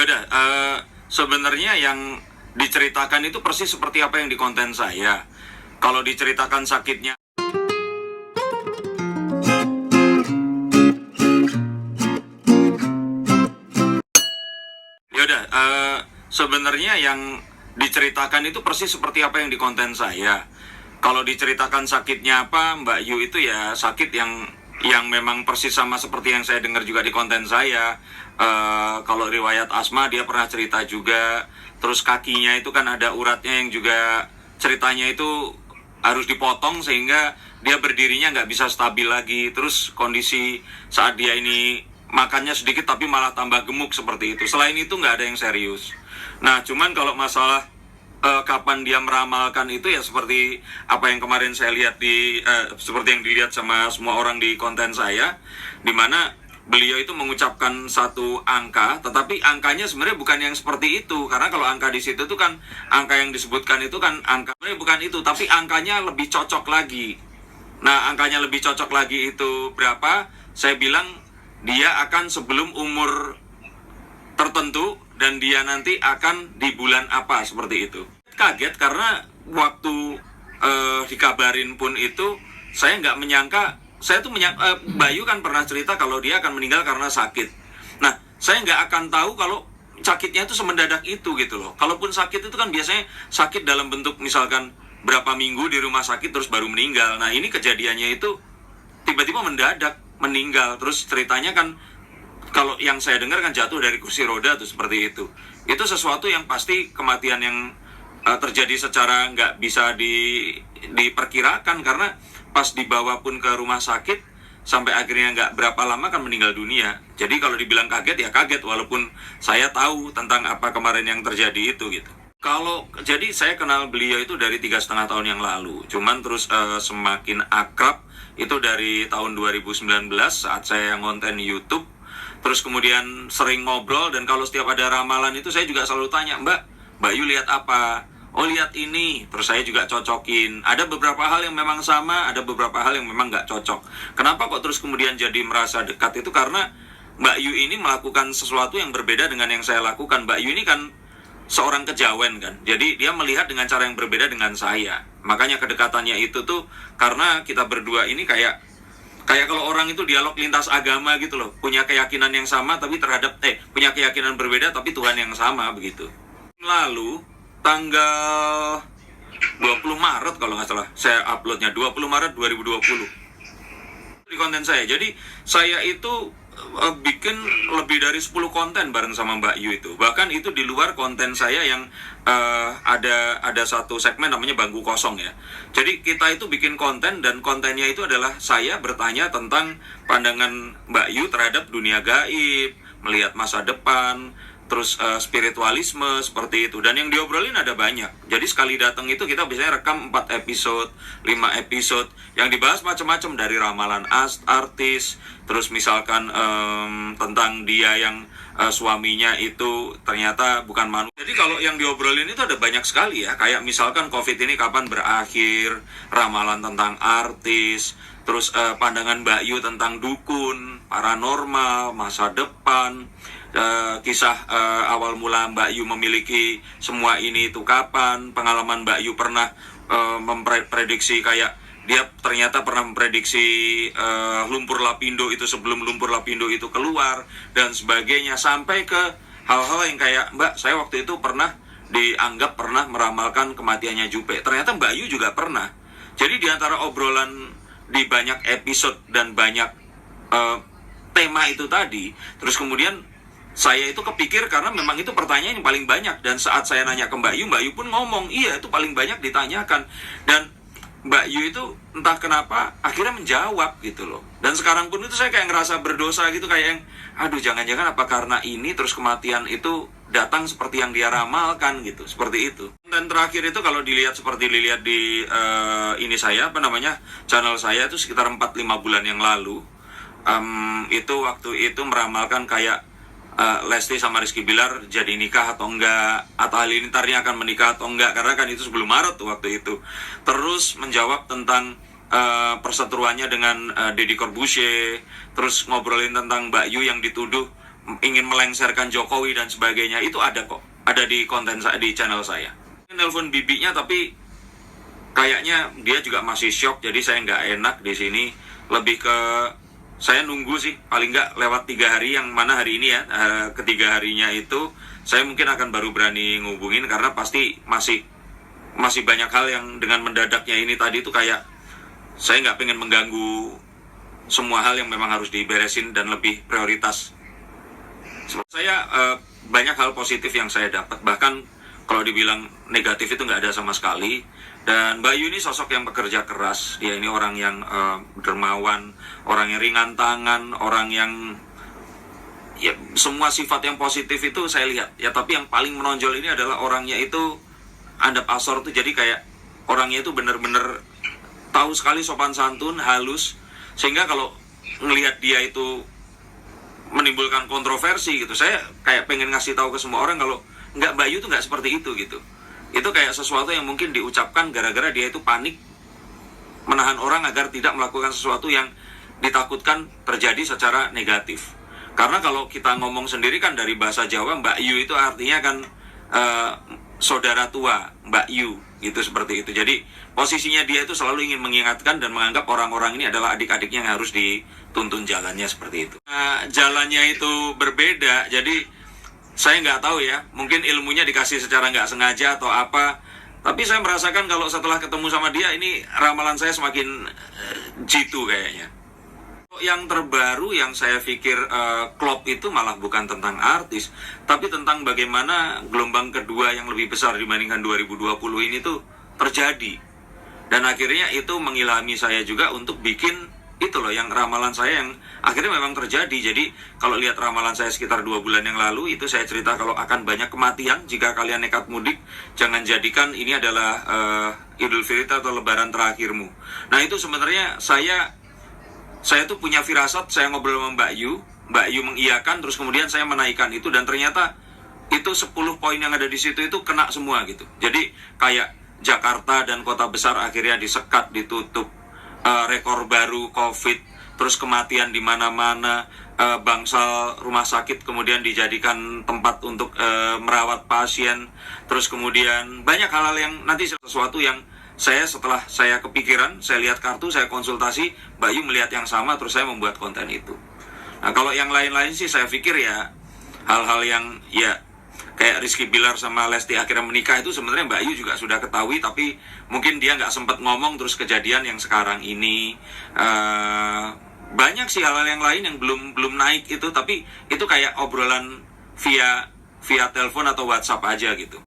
Yaudah, sebenarnya yang diceritakan itu persis seperti apa yang di konten saya. Kalau diceritakan sakitnya, yaudah, sebenarnya yang diceritakan itu persis seperti apa yang di konten saya. Kalau diceritakan sakitnya apa, Mbak Yu itu ya sakit yang memang persis sama seperti yang saya dengar juga di konten saya. Kalau riwayat asma dia pernah cerita juga. Terus kakinya itu kan ada uratnya yang juga ceritanya itu harus dipotong sehingga dia berdirinya nggak bisa stabil lagi. Terus kondisi saat dia ini makannya sedikit tapi malah tambah gemuk seperti itu. Selain itu nggak ada yang serius. Nah, cuman kalau masalah kapan dia meramalkan itu ya seperti apa yang kemarin saya lihat seperti yang dilihat sama semua orang di konten saya, di mana beliau itu mengucapkan satu angka, tetapi angkanya sebenarnya bukan yang seperti itu, karena kalau angka di situ tuh kan angka yang disebutkan itu kan angka sebenarnya bukan itu, tapi angkanya lebih cocok lagi. Nah, angkanya lebih cocok lagi itu berapa? Saya bilang dia akan sebelum umur tertentu dan dia nanti akan di bulan apa seperti itu. Kaget karena waktu dikabarin pun itu saya nggak menyangka. Saya tuh Bayu kan pernah cerita kalau dia akan meninggal karena sakit. Nah, saya nggak akan tahu kalau sakitnya itu semendadak itu gitu loh. Kalaupun sakit itu kan biasanya sakit dalam bentuk misalkan berapa minggu di rumah sakit terus baru meninggal. Nah, ini kejadiannya itu tiba-tiba mendadak meninggal. Terus ceritanya kan kalau yang saya dengar kan jatuh dari kursi roda tuh seperti itu. Itu sesuatu yang pasti kematian yang terjadi secara nggak bisa diperkirakan, karena pas dibawa pun ke rumah sakit sampai akhirnya nggak berapa lama kan meninggal dunia. Jadi kalau dibilang kaget ya kaget, walaupun saya tahu tentang apa kemarin yang terjadi itu gitu. Jadi saya kenal beliau itu dari 3,5 tahun yang lalu. Cuman terus semakin akrab itu dari tahun 2019 saat saya ngonten YouTube. Terus kemudian sering ngobrol, dan kalau setiap ada ramalan itu saya juga selalu tanya, Mbak Yu lihat apa? Oh, lihat ini. Terus saya juga cocokin. Ada beberapa hal yang memang sama, ada beberapa hal yang memang nggak cocok. Kenapa kok terus kemudian jadi merasa dekat itu? Karena Mbak Yu ini melakukan sesuatu yang berbeda dengan yang saya lakukan. Mbak Yu ini kan seorang kejawen kan. Jadi dia melihat dengan cara yang berbeda dengan saya. Makanya kedekatannya itu tuh karena kita berdua ini kayak kalau orang itu dialog lintas agama gitu loh. Punya keyakinan yang sama tapi punya keyakinan berbeda tapi Tuhan yang sama begitu. Lalu tanggal 20 Maret kalau nggak salah saya uploadnya, 20 Maret 2020 di konten saya. Jadi saya itu bikin lebih dari 10 konten bareng sama Mbak Yu itu. Bahkan itu di luar konten saya yang ada satu segmen namanya Bangku Kosong ya. Jadi kita itu bikin konten, dan kontennya itu adalah saya bertanya tentang pandangan Mbak Yu terhadap dunia gaib, melihat masa depan, terus spiritualisme seperti itu. Dan yang diobrolin ada banyak. Jadi sekali datang itu kita biasanya rekam 4 episode, 5 episode yang dibahas macam-macam, dari ramalan artis, terus misalkan tentang dia yang suaminya itu ternyata bukan manusia. Jadi kalau yang diobrolin itu ada banyak sekali ya. Kayak misalkan COVID ini kapan berakhir, ramalan tentang artis, terus pandangan Mbak Yu tentang dukun, paranormal, masa depan, kisah awal mula Mbak Yu memiliki semua ini itu kapan, pengalaman Mbak Yu pernah memprediksi kayak dia ternyata pernah memprediksi lumpur lapindo itu sebelum lumpur lapindo itu keluar dan sebagainya, sampai ke hal-hal yang kayak Mbak, saya waktu itu dianggap pernah meramalkan kematiannya Jupe. Ternyata Mbak Yu juga pernah. Jadi di antara obrolan di banyak episode dan banyak tema itu tadi, terus kemudian saya itu kepikir karena memang itu pertanyaan yang paling banyak. Dan saat saya nanya ke Mbak Yu pun ngomong, iya itu paling banyak ditanyakan. Dan Mbak Yu itu entah kenapa akhirnya menjawab gitu loh. Dan sekarang pun itu saya kayak ngerasa berdosa gitu, kayak yang aduh, jangan-jangan apa karena ini terus kematian itu datang seperti yang dia ramalkan gitu, seperti itu. Dan terakhir itu kalau dilihat di ini saya channel saya itu sekitar 4-5 bulan yang lalu, itu waktu itu meramalkan kayak Lesti sama Rizky Bilar jadi nikah atau enggak, atau Halilintarnya akan menikah atau enggak, karena kan itu sebelum Maret tuh waktu itu. Terus menjawab tentang perseteruannya dengan Deddy Corbuzier, terus ngobrolin tentang Mbak Yu yang dituduh ingin melengsarkan Jokowi dan sebagainya, itu ada kok, ada di konten saya, di channel saya. Nelpon bibinya tapi kayaknya dia juga masih shock, jadi saya nggak enak di sini. Lebih ke saya nunggu sih, paling nggak lewat 3 hari, yang mana hari ini ya, ketiga harinya itu saya mungkin akan baru berani ngubungin, karena pasti masih banyak hal yang dengan mendadaknya ini tadi itu kayak saya nggak pengen mengganggu semua hal yang memang harus diberesin dan lebih prioritas. Saya banyak hal positif yang saya dapat, bahkan kalau dibilang negatif itu nggak ada sama sekali. Dan Mbak Yu ini sosok yang bekerja keras, dia ini orang yang dermawan, orang yang ringan tangan, orang yang ya semua sifat yang positif itu saya lihat ya. Tapi yang paling menonjol ini adalah orangnya itu andap asor tuh, jadi kayak orangnya itu bener-bener tahu sekali sopan santun, halus, sehingga kalau ngelihat dia itu menimbulkan kontroversi gitu, saya kayak pengen ngasih tahu ke semua orang kalau nggak, Mbak Yu tuh nggak seperti itu gitu. Itu kayak sesuatu yang mungkin diucapkan gara-gara dia itu panik menahan orang agar tidak melakukan sesuatu yang ditakutkan terjadi secara negatif. Karena kalau kita ngomong sendiri kan dari bahasa Jawa, Mbak Yu itu artinya kan saudara tua, Mbak Yu gitu, seperti itu. Jadi posisinya dia itu selalu ingin mengingatkan dan menganggap orang-orang ini adalah adik-adiknya yang harus dituntun jalannya, seperti itu. Jalannya itu berbeda, jadi saya nggak tahu ya, mungkin ilmunya dikasih secara nggak sengaja atau apa. Tapi saya merasakan kalau setelah ketemu sama dia, ini ramalan saya semakin jitu kayaknya. Yang terbaru yang saya pikir klop itu malah bukan tentang artis, tapi tentang bagaimana gelombang kedua yang lebih besar dibandingkan 2020 ini tuh terjadi. Dan akhirnya itu mengilhami saya juga untuk bikin itu loh, yang ramalan saya yang akhirnya memang terjadi. Jadi kalau lihat ramalan saya sekitar 2 bulan yang lalu, itu saya cerita kalau akan banyak kematian jika kalian nekat mudik. Jangan jadikan ini adalah Idul Fitri atau Lebaran terakhirmu. Nah itu sebenarnya saya tuh punya firasat, saya ngobrol sama Mbak Yu mengiyakan, terus kemudian saya menaikkan itu, dan ternyata itu 10 poin yang ada di situ itu kena semua gitu. Jadi kayak Jakarta dan kota besar akhirnya disekat, ditutup, rekor baru COVID, terus kematian di mana-mana, bangsal rumah sakit kemudian dijadikan tempat untuk merawat pasien, terus kemudian banyak hal-hal yang nanti sesuatu yang setelah saya kepikiran, saya lihat kartu, saya konsultasi, Mbak Yu melihat yang sama, terus saya membuat konten itu. Nah kalau yang lain-lain sih saya pikir ya hal-hal yang ya kayak Rizky Bilar sama Lesti akhirnya menikah itu sebenarnya Mbak Yu juga sudah ketahui, tapi mungkin dia nggak sempat ngomong, terus kejadian yang sekarang ini banyak sih hal-hal yang lain yang belum naik itu, tapi itu kayak obrolan via telepon atau WhatsApp aja gitu.